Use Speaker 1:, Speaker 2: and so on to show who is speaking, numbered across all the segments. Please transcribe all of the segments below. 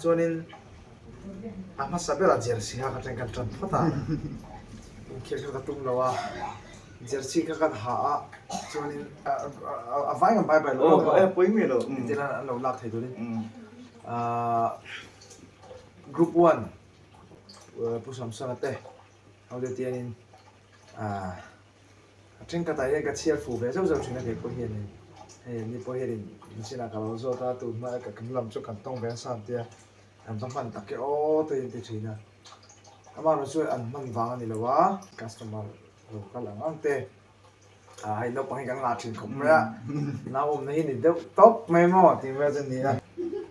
Speaker 1: chuanin ama sabela jersey ha ka teng kan tran phata khel ka tum lawa jersey ka kan ha a chuanin a vai ngam bai bai lo
Speaker 2: poi mi lo
Speaker 1: tila lo lak thai doni group 1 pusam sanate audio tianin trên cái tay cái chia phủ về dấu dấu chuyện này có hiện này ni có hiện ni xin là kalau zo ta tu mà cái làm cho cảm tông về sao tia làm tông phần tắc cái ô tiền tiền chuyện này ama nóជួយăn măng vàng này là quá customer rồi cái là ngon tê hay nó bằng cái lá chuyện không ra nào hôm nay thì top mấy mỏ thì bây giờ này là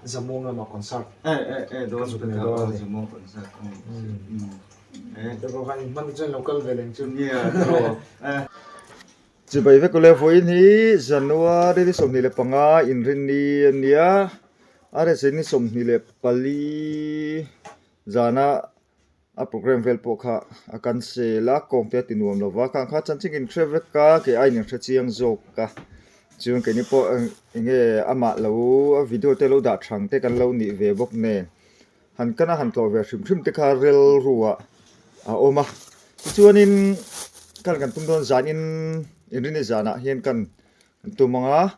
Speaker 1: giờ mua người mà concert
Speaker 2: đó là cái đó là mua concert
Speaker 1: tôi có phải mang trên local về lên chung
Speaker 3: chỉ bởi vì có lẽ với ní January thì sống nile panga in rin ni nia are se ni sống nile pali jana a program vel po kha akan se la kong te tinuam lova kha kha chan ching in trevek ka ke ai ning tha chiang jok ka chiang ke ni po nge ama lo video te lo da thang te kan lo ni ve bok ne han kana han to ve shim shim te kha rel ruwa a oma chuanin kan tum don zanin ini zana hian kan tumanga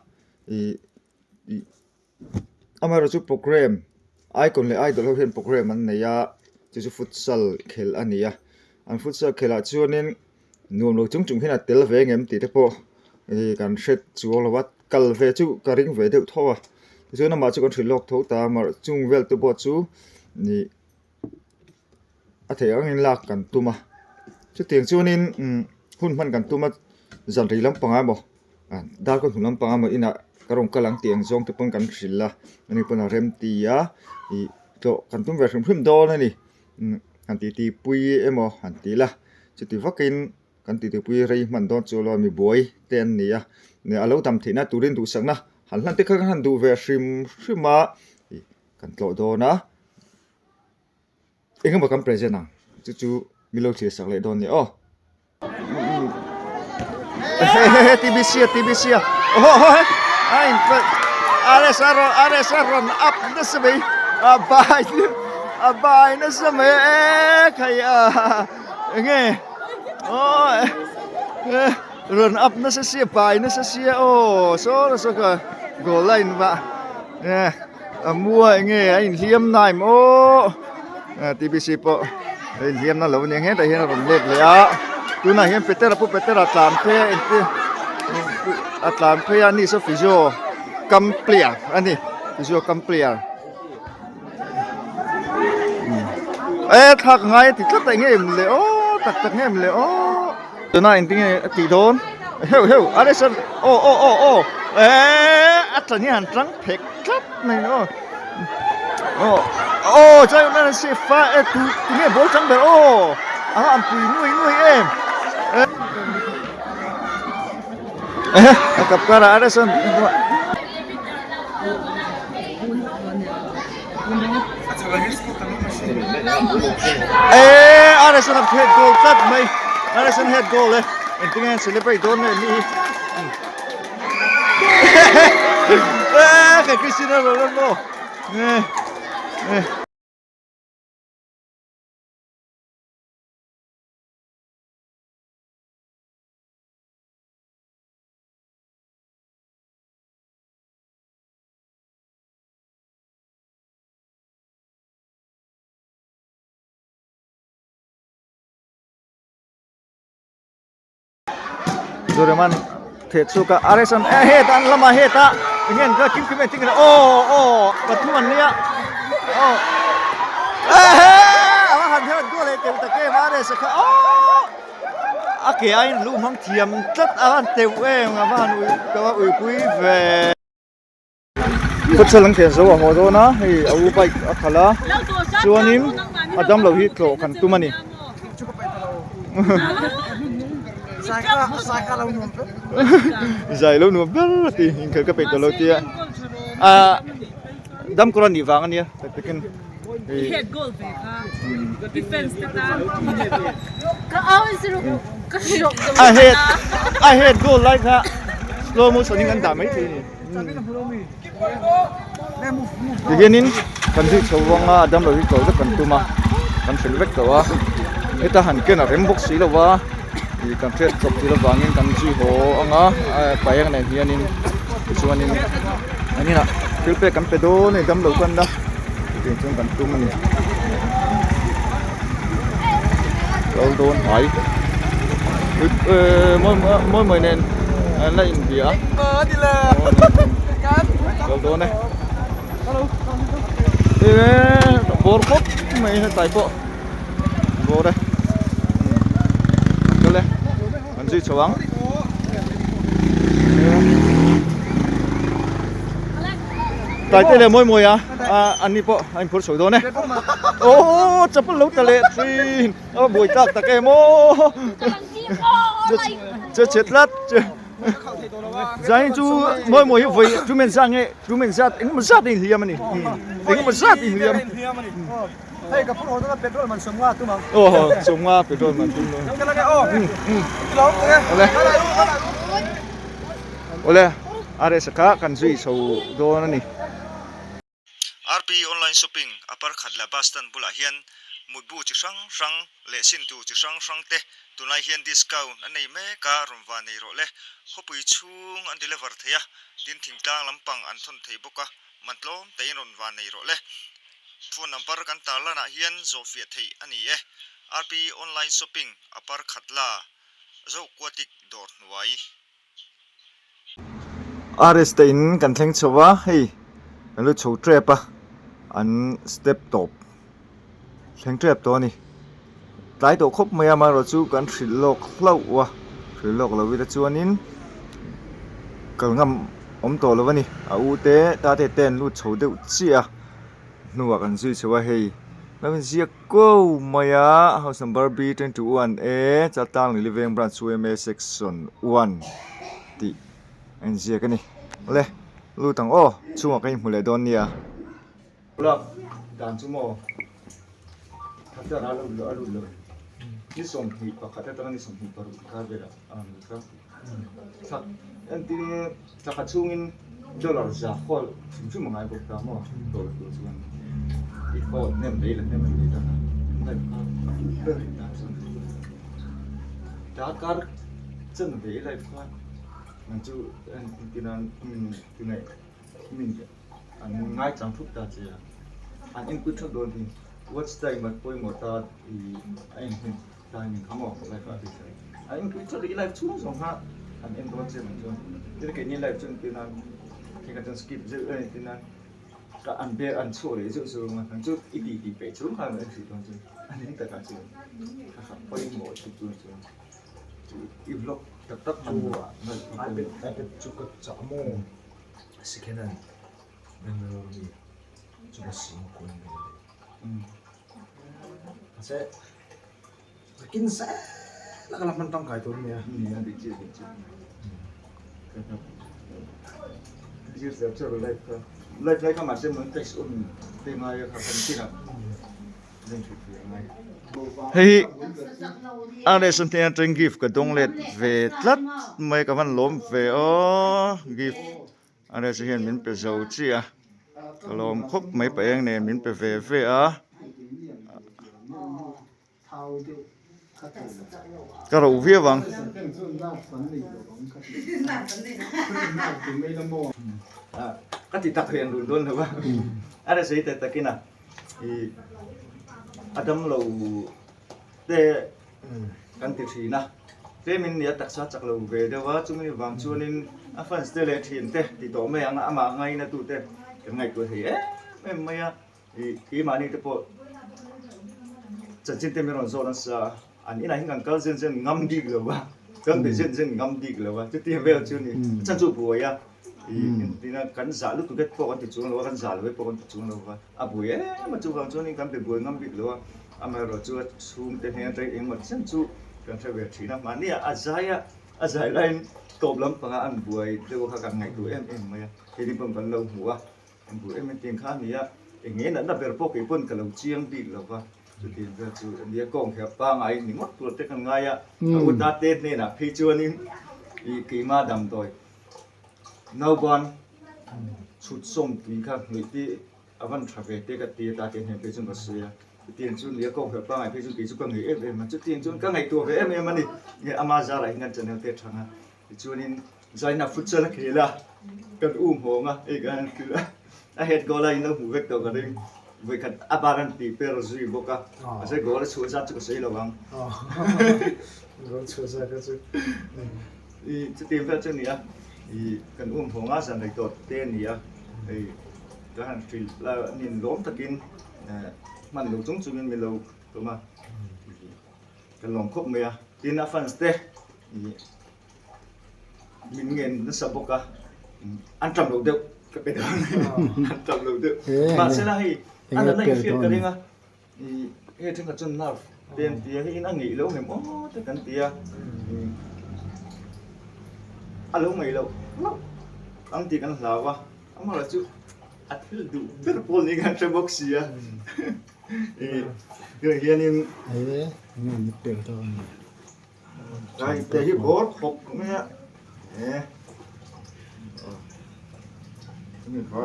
Speaker 3: amaro chu program icon le idol hian program an neya chu futsal khel ania an futsal khela chuanin nuam lo chung chung hina tel ve ngem ti te po kan shet chu lowat kal ve chu ka ring ve deuh thowa chu na ma chu kan thrilok tho ta mar chung vel tu bo chu ni a the ang in lak kan tuma chu tiang chuanin hun man kan tuma zan ri lam panga mo dal kon lam panga mo ina karong kalang tiang zong te pon kan thrilla ani pon rem ti ya I to kan tum ver hrim do na ni kan ti pui emo han ti la chu ti vakin kan ti pui rei man don chu lo mi boy ten ni ya ne alo tam thina turin du sang na han hlan te kha han du ver hrim kan tlo do na engam kam present na chu milo chi sak le don ni TBC. Ein, alles Aron ab das way. Abai na sa me kaya nge. Run up na sa siya, bai na sa siya. So ka goal line ba. Mua nge ein liam nai mo. TBC po. Ein liam na lo ni nge dai hian ron lek le a. Tu na hian Peter atlam pe ani so physio complete ani physio complete thak ngai ti tlat nge em le tak nge em le tu na in ti don heu aresan atlan han trăng phek tlat nei no chai na se fa tu nge bol chang be am pui nuôi em cặp cara Adeson Adeson head goal tắt mày Adeson head goal đấy anh tiếng Anh celebrate đón này đi cái Cristiano Ronaldo Doreman Tetsuka Areson head lama heta ingin ka kim tinggal patuman niya han head goal te ta ke mare sa ka ake ai lu mang thiam tlat an teu ngaman ui pui ve futsal lang ten zo ho do na hi au bai akhala chuanim adam lo hi tlo kan tumani Zai lâu nuông bớt thì hình cái bể đầu tiên đâm con đi vàng anh nhé cái
Speaker 4: head goal về ha defense ta cái áo gì rồi cái shot
Speaker 3: I head goal like that slow motion anh đam mấy thì hianin kan zi chawanga adam lo hi ko da kan tuma kan fel vek kawa eta han ken a rem box si lowa I kan tret chop ti lo wangin kan zi ho anga payang nei hianin chuanin anina filpe kan pe do nei dam lo kan da tin chung kan tum ni lo don hai moi nen la in bia
Speaker 1: đi là
Speaker 3: lo don này bor kop mai tai po bor đây cái này anh duy chawang tại đây là môi à anh đi po anh phun sôi đó này ô chập lâu ta lệ xin buổi tạc tạc em ô chết lát Giang chú môi vậy chú mình sang ấy chú mình sát anh muốn sát đi liam này anh muốn sát đi liam
Speaker 1: hey cái phun đó petrol mình sống qua tu mà
Speaker 3: sống qua petrol mình tu luôn
Speaker 1: cái này lâu
Speaker 3: Oleh are saka kan zui so do na ni RP online shopping apar khatla bastan bula hian mutbu chi sang le sin tu chi sang te tunai hian discount anei me ka romwa nei ro le khopui chung an deliver theya tin thingtang lampang an thon thei boka mantlom te ronwa nei ro le phone number kan tarla na hian zofia thei ani e RP online shopping apar khatla zo kwatik dor nuai Arestain kan thleng chowa hei kan lu chho trap a an step top thleng trap to ni tlai to khop maya ma ro chu kan thril lok hlo wa thril lok lo wi da chuanin kalngam om to lo wani a u te ta te ten lu chho deuh chi a nuwa kan zui chowa hei lamin zia ko maya house number B21A chatang living branch UMA section 1 ti anh zia cái này le lu tang o chunga kai mule don nia la dan chumo thata ra lu ni som hi pa khata tang ni som hi paru ka bera ka sak en ti ta ka chungin dollar za khol chum mangai bo ta mo to chuan I ko nem dei la nem dei ta ta kar chân dei lai fa anh chú anh tin anh tin này mình anh ngay trong phút ta chỉ anh em cứ thắc đồn thì watch time mà coi một ta thì anh hình ta mình không học lại phải thì anh cứ thắc đi lại xuống xong ha anh em đón xem mình cho cái như lại chân tin anh khi cái chân skip giữ anh tin anh cả anh biết anh số đấy giữ giữ mà anh chú ít đi về xuống hàng anh chỉ đón chứ anh em tất cả chứ coi một chút chứ im lặng tập chua ai biết chua cái chả mồ sự cái này mình đi chua cái gì cũng mình sẽ kinh sẽ là cái làm trong cái tuần này anh bị chia chia sẻ cho rồi live cái mà xem mình text on tìm ai học phần kia nào nên chụp ngay Hey, anh xin tiền trên gift cái đông lệ về tlat mấy cái văn lốm về gift anh xin hiện mình phải giàu chi à lốm khóc mấy bài anh này mình phải về cái đầu phía vàng cái gì đặc hiện luôn thôi吧anh sẽ thấy cái nào Adam lâu để kan tiri na te min ya tak sa chak lo ve dewa chumi wang chuanin a fan ste le thin te ti to me anga ama ngai na tu te ngai ko thei em maya I mani te po chin te me ron zo na sa an ina hingang kal zen ngam dik lo wa kan be zen ngam dik lo wa te ti ve chuni chan chu bu ya tina kan za lu tu get po kan ti chung lo kan za lo po kan ti chung lo wa a bu ma chu wang chuanin kan be bu ngam dik lo wa ama ro chu sum te hen te eng ma chen chu kan the ve thina ma ni azai lain top lam panga an buai te ko kha kan ngai tu em ma ya ke ni pom kan lo huwa an bu em tin kha ni ya enge na ber po ke pon ka lo chiang dik lo wa chu tin ve chu ni kong kha pa ngai ni mot tu te kan ngai ya u ta te ne na phi chuanin I ki ma dam toy no bon
Speaker 2: ชุดส่งตีครับหรือที่อวันทราเวตกับตีตาเตียนเห็นไปจนกว่าเสียเตียนจุนเลี้ยก็เผื่อป้าไงไปจนตีจุก็เงี้ยเอ็มมันจุดเตียนจุนก็ไงตัวเอ็มมันนี่เงี้ยอามาจาอะไรงั้นจะเนี่ยเตะทางอ่ะจุนินใจนักฟุตซอลนักเฮล่ะกันหัวงอ่ะเอกอันคืออ่ะเฮ็ดก็เลยน้องหูเวกตัวกันเลยเวกันอาบารันตีเปรซุยบอกอ่ะใช่ก็เลยชัวร์จัดจุก็เสียระวัง
Speaker 1: ก็ชัวร์ก็ชัวร์
Speaker 2: อีจะเตรียมแบบนี้อ่ะอีกันหัวงอ่ะสันในตัวเต้นนี่อ่ะไอ้ก็หันฟิลแล้วนี่ล้มตะกินมันหลุดจงจุนมีเราตัวมากันลองคบเมียกินอาฟันสเต้มินเงินนั่นสบกะอันจำหลุดเดียวก็เป็นอันจำหลุดเดียวมาเสร็จแล้วให้อันนั้นให้ฟิลกันเองอ่ะเฮ้ยถึงกับจนน่าเตียนเตียให้นั่งหนีแล้วเห็นโอ้แต่กันเตียอันแล้วไม่แล้วอันตีกันหลาวะอันมาแล้วจุอัดฟิลดูเตอร์โพลนี่กันจะบอกเสียเรื่องเฮียนี่
Speaker 5: นี่เปลี่ยนตัวนี่
Speaker 2: ใช่แต่ที่โบสถ์ปกเนี่ยนี่ก็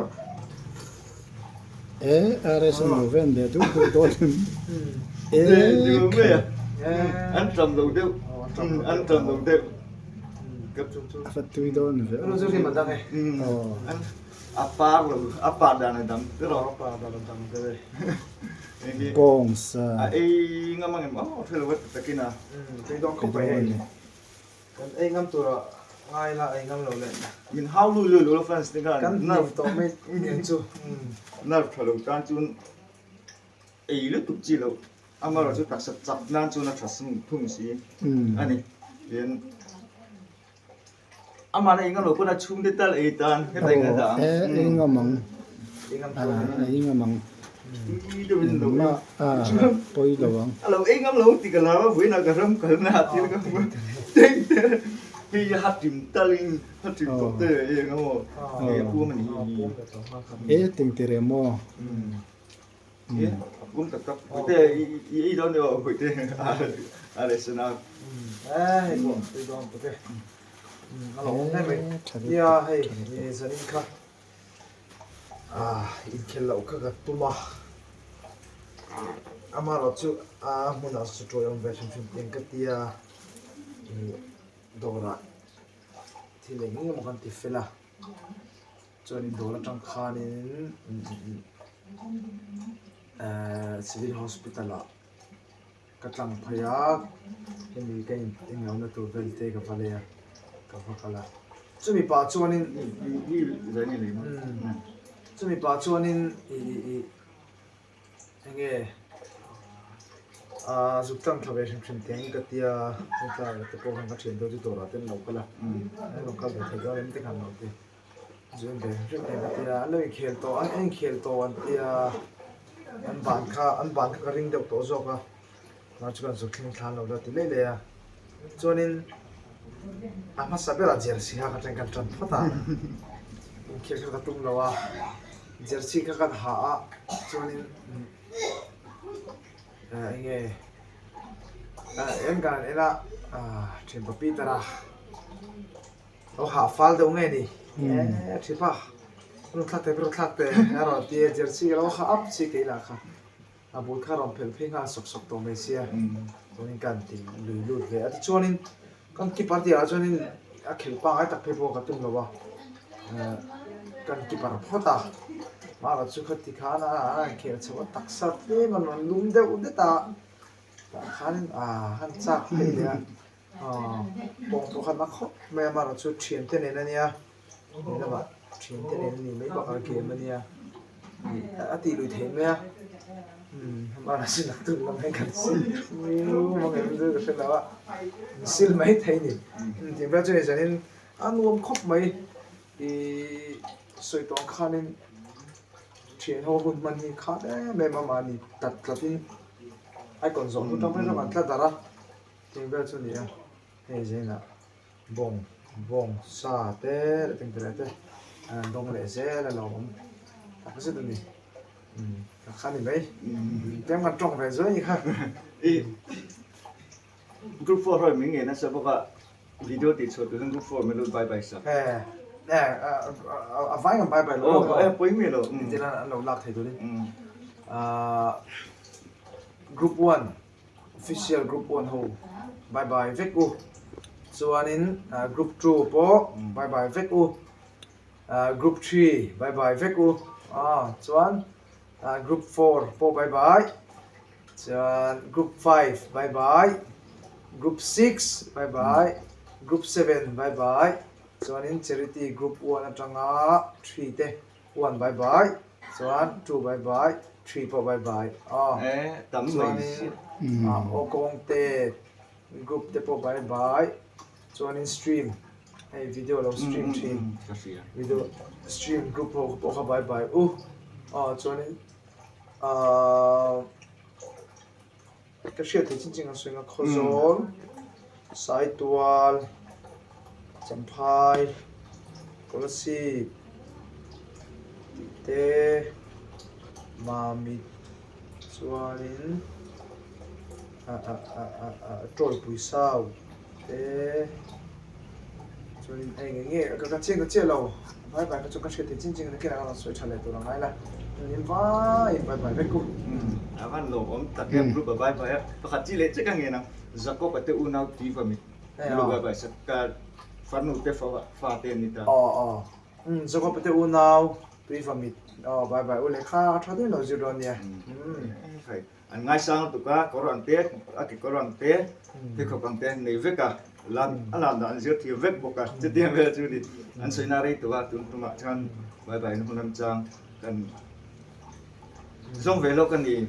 Speaker 5: อะไรสนุกเว้นเดี๋ยวทุกคนโดน
Speaker 2: ดูไหมอันจำเราเดียวอันจำเราเดียวกับ
Speaker 5: ฟัดตุยโดนเว้ย
Speaker 1: รู้สึกที่มันดังไง
Speaker 2: อันapa dan adam terus
Speaker 1: apa dalam deh
Speaker 2: ini
Speaker 5: bongsa
Speaker 2: ngamang mau terus takina
Speaker 1: cái đó không phải anh ngâm tụi ai là anh ngâm lâu lên
Speaker 2: min how lu fans dengan
Speaker 1: kan nerf to me yang chu
Speaker 2: nerf kalau kan chun lu tu chi lo amaro chu tak sat chap nan chu na thasum thum si ani yen amana inga lo puna chung de tal etan he tai ga da
Speaker 5: ingamang
Speaker 2: itu bin lo
Speaker 5: ma poi lo bang
Speaker 2: alo ingam lo ti kala wa buina ka ram ka na ti ka hi hatim taling hatim ko te ye ngamo ye pu man
Speaker 5: hi ting tere mo
Speaker 2: ye pun tak tak te i don yo ko te ale sana
Speaker 1: itu dong ko te alo này mày ya hey ye zanin ka in khelo ka ga tuma amaro chu muna su to yon version film yang ketia dora thì lấy những một con tít phê là cho nên đó là trong khanin civil hospital là các làm phải cái gì cái những ông nó tụi về thế cái phải là cái phải là cho mình bảo cho nên
Speaker 2: ni zai ni le ma
Speaker 1: cho mình bảo cho nên anh nghe giúp tăng thảo vệ sinh tiếng cái tia chúng ta cái cô hàng phát triển đôi chút là tên local là local để thấy cái tiếng hàng thì dùng để chúng ta cái tia anh lấy khel to anh khel to anh tia anh bán cái ring đầu to rồi cả mà chúng ta dùng khinh khăn lâu đó thì lấy lấy cho nên mà sao bây giờ jersey ha cái cái trần phát à khel cái tung lâu à jersey cái hạ cho nên anh em gan era trên papi tara nó hạ phal đâu nghe đi thì pa nó thắt thế rồi thì jersey nó hạ áp chỉ cái là khá bùi khá rộng phèn phèn ha sọc sọc tổ Malaysia cho nên cần thì lùi lùi về cho nên con keeper thì cho nên khel pa ai tập phê bộ cái tung đâu ba con keeper phốt à mà là chú khát thì khá na khel cho tắc sát thế mà nó lúng đâu đấy ta khán hắn chắc hay là bông tôi khăn mắc khóc mẹ mà nó chú chuyển thế này nè nha nên là bạn chuyển thế này thì mấy bạn ở kia mà nha tí lùi thế nha mà là xin đặc từng làm hay cần xin mà ngày bây giờ cái phần đó xin mấy thấy nhỉ thì bây giờ cho nên ăn uống khóc mấy thì soi toang khăn nên chuyển hồ hồn mình thì khá đấy mẹ mà thì đặt là tin ai còn giống như trong mấy các bạn ta ra thì bây giờ này hay gì nè bông sa té tình thế đông lệ dễ là lòng các cái gì này khá là mấy cái mặt trong phải dưới như khác
Speaker 2: group 4 rồi mình nghe nó sẽ có video tiết số từ group 4 mình luôn bye bye sao
Speaker 1: nè vài ngàn bài bài
Speaker 2: Ồ,
Speaker 1: luôn
Speaker 2: em bối mi rồi.
Speaker 1: thì là lâu lạc thầy tôi đi
Speaker 2: Ừ.
Speaker 1: group 1 official group 1 ho bye bye vek u chuanin group 2 po bye bye vek u group 3 bye bye vek u chuan group 4 po bye bye chuan group 5 bye bye group 6 bye bye group 7 bye bye chuanin charity group 1 atanga 3 te 1 bye bye chuan 2 bye bye 3 po bye bye
Speaker 2: Tấm mày.
Speaker 1: o kong te group te po bye bye chuanin stream hey video lo stream team video stream group po kha bye bye chuanin cái chuyện thì chính là suy nghĩ khó dồn sai tual chấm phai policy te mami chuanin trôi bụi sao te chuanin anh nghe cái chuyện lâu phải phải cái chuyện thì chính là cái nào nó suy trả lời tôi là ngay là nên vai vai với cô
Speaker 2: Akan lo om tak yang perlu babai baik. Pakat cilik cek kan ngenang. Zakop ate unau ti fami. Lo babai sekat fanu te fa te ni ta.
Speaker 1: Zakop ate unau ti fami. Bye bye ule kha thade lo juron ya.
Speaker 2: Phải. An ngai sang tu ka koran te aki koran te te khopang te nei veka lan alan dan zir thi vek boka te tiang ve chu di. An soinari tu wa tu ma chan bye bye no nam chang kan Zong về lâu cái gì,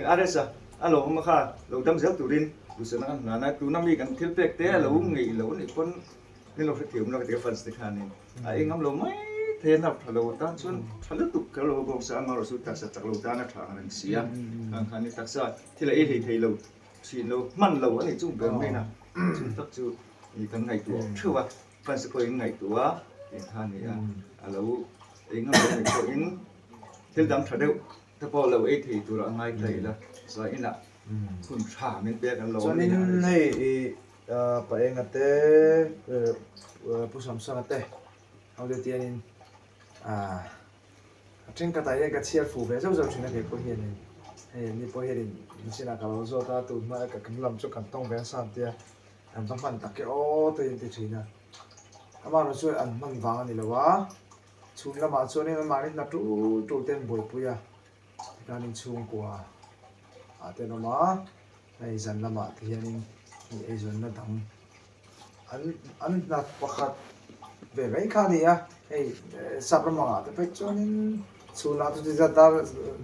Speaker 2: à sao, alo mà khá, lâu đâm giấc tụi điên, tụi sơn ăn, nãy tụi năm đi cần thiếu bẹt té, lâu nghỉ lâu này con, nên lâu phải thiếu nó cái phần stick hàng này, anh ngắm lâu mấy thế nào, lâu ta xuân, thằng lúc tụi cái lâu bông sáng mà rồi suốt ta sẽ chắc lâu ta nó thằng này xí à, khán này chắc sao, thì là ấy thì lâu, chỉ lâu, mặn lâu anh ấy chung gần bên nào, chung tất chu, thì thằng ngày tụi, chưa vậy, phần sẽ có những ngày tụi á, thì khán này à, lâu, anh ngắm lâu này có những til dam thadeu ta po lo e thi tu ra ngai thai la sa ina kun tha min pe kan lo
Speaker 1: chuanin hei pa engate pu samsung ate audio tianin trên cái tay cái chia phủ về rất chuyện này có hiện này ni po hiện ni xin là kalau zo ta tu ma cái làm cho cảm tông về sang tia anh tâm phần tắc cái tiền tiền gì nè ama nóជួយăn măng vàng này là quá chung là mà cho nên mà nó trụ tên bồi bùi à cái nên chung của tên nó mà này dần là mà thì nên ấy dần nó đắng anh là phát về cái khác đi à ấy sắp làm mà thì phải cho nên chung là tụi ta đã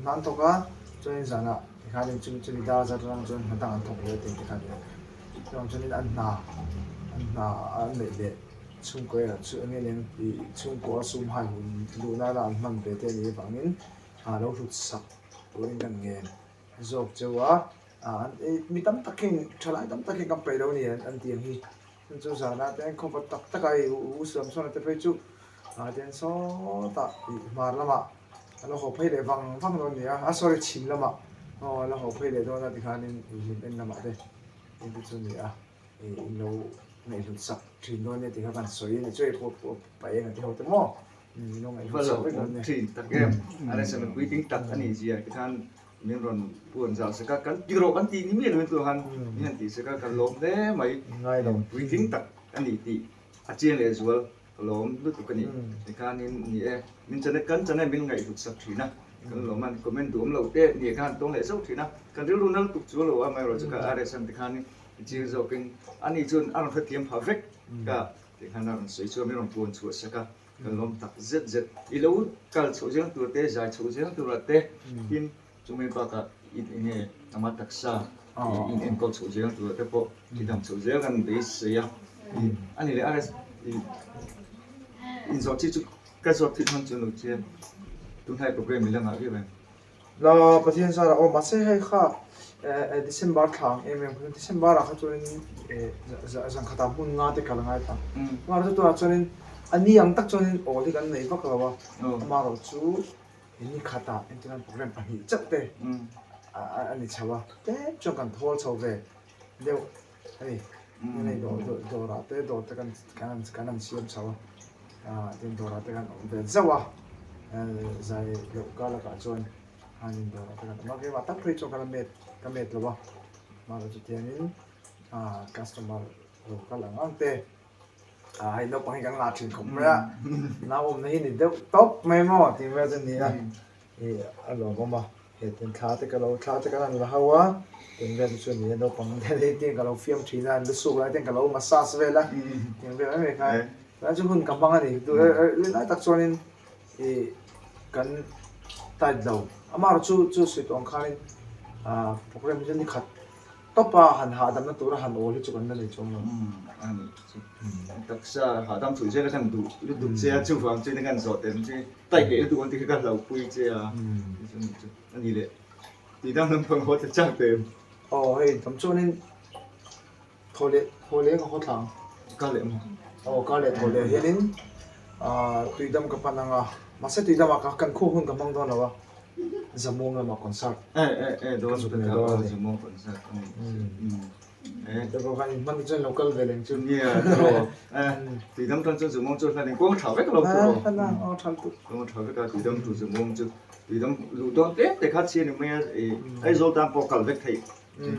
Speaker 1: nán thóc á cho nên dần à cái nên chung đi đã ra rằng cho nên đang ăn thóc rồi thì cái này cho nên anh lấy để chung quay là chuyện nghe nên bị chung có sum hai hồn đủ na là mang về thế này bằng nên lâu rút sặc rồi nên nghe dọc châu á mi tắm tắc kinh trở lại tắm tắc kinh cầm bể đâu nè anh tiền hi chú già na tên không phải tắc tắc cái u sớm sau này phải chú tên số tạ mà lắm ạ nó học phải để văng văng rồi nè sorry chìm lắm ạ nó học phải để đó là thì khá nên mình làm ạ đây nên chú nè lâu ngày lúc sắp thì nó này thì các bạn soi này chơi bộ bài này thì họ tới mò nó ngày lúc sắp với nó này
Speaker 2: thì tắc em anh sẽ mình quy tính tắc anh ấy gì cái than miếng ròn buồn giàu sẽ các cắn kilo cắn tí ní miếng luôn tôi han miếng tí sẽ các cắn lốm đấy mấy
Speaker 1: ngay đồng
Speaker 2: quy tính tắc anh ấy tí à chiên lại rồi lốm lúc tụi cái này thì khan nên nhẹ mình chân này mình ngày lúc sắp thì na kan lo man comment dum lo te ni kan tong le so thina kan ru lu nal tuk chu lo a mai ro cha are san ti khan ni chi zo king ani chun an fa tiam pha vek ka ti khan an soi chu mi ron pun chu sa ka kan lom tak zet zet i lo kal chu jeng tu te zai chu jeng tu ra te in chu me pa ka in ne ama tak sa in en ko chu jeng tu te po ki dam chu jeng kan be se ya ani le are in zo chi chu ka zo ti han chu lo che tu thai program mi la nga ge ben
Speaker 1: làประเทศเราmà sẽ hay khác December tháng em December là cho nên rằng khát muốn ngã thì cả là ngay ta mà rồi tôi cho nên anh đi ăn tắc cho nên thì cái này bắt đầu mà rồi chú anh khát em cho nên program anh chắc thế anh chào thế cho cần thua chào về đều này đồ ra thế đồ cái làm siêu chào tin to ra te kan om vel zawa zai lo ka la ka chuan hanin do ra te kan ma ke wa tak pri cho ka met lo wa ma lo chu tianin customer lo ka la ngang te hai no pang kan la thin khom ra na om nei ni de top mai mo ti wa chen ni a lo ko ma he tin tha te ka lan la hawa tin ve chu ni no pang de tin ka lo fiam thina lu su la tin ka lo massage ve la tin ve mai khaiแล้วจะหุ่นกำบังอันนี้ดูเลยน่าตักชวนกันตายเดาอามาเราจู่สุดองค์ข้านี่โปรแกรมจะนี่ขัดต๊อปหันหาดำนั่นตัวหันโอลิจุกันนั่นเลยจงเนาะ
Speaker 2: ตักษะหาดำสุดเจ้ากันดูดูเจ้าจู่ฟังเจ้าในการสอนเต็มที่ไต่เกลือดูวันที่กันเราคุยเจ้าอันนี้เลยตีดำน้ำพังหัวจะจ้างเต็ม
Speaker 1: เฮ้ยทำช่วงนี้โทรเลี้ยงเขาทาง
Speaker 2: ก็เลยมั้ง
Speaker 1: ก็เลยโทรเลยเห็นตุยดำกับปันงามาเสตุยดำกับกันคู่หุ่นกับมังตอนน่ะวะจะมองกันมาคอนเสิร์ต
Speaker 2: โดนสุดแล้วจะมองคอนเสิร์ต
Speaker 1: แต่ก็คันมันจะ local เวลงจุด
Speaker 2: เนี่ยตีดำตอนจะมองจุดนั้นก็ถาวไปก็เราตัว
Speaker 1: นั่นน่ะทันตุ
Speaker 2: ก็ถาวไปก็ตีดำจะมองจุดตีดำรู้ตอนแต่ข้าเชียร์นี่ไม่ไอ้โจตามพอกัลเวกไทย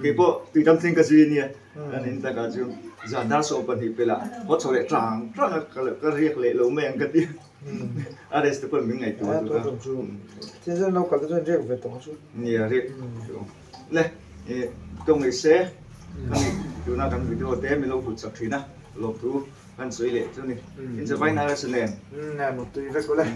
Speaker 2: กี่พอตีดำสิ่งก็จีเนี่ยอันนี้แต่ก็จุดจานด้าโซปันที่เป็นละเพราะโซเลตรังก็เรียกเละลงแมงกันดิอะไรสเตปมึงไงตัว
Speaker 1: จุดที่จะ local จะเรียกเวทตรงจุด
Speaker 2: เนี่ยเรียกเลยตรงไอ้เซ่ดูน่ากันวิดีโอเต็มมีโลกุสักทีนะโลกุกันสวยเลยจุดนี้อินจะไปน่าจะเสน่ห์
Speaker 1: เนี่ยหมดตัวอีกแล้วก็เลย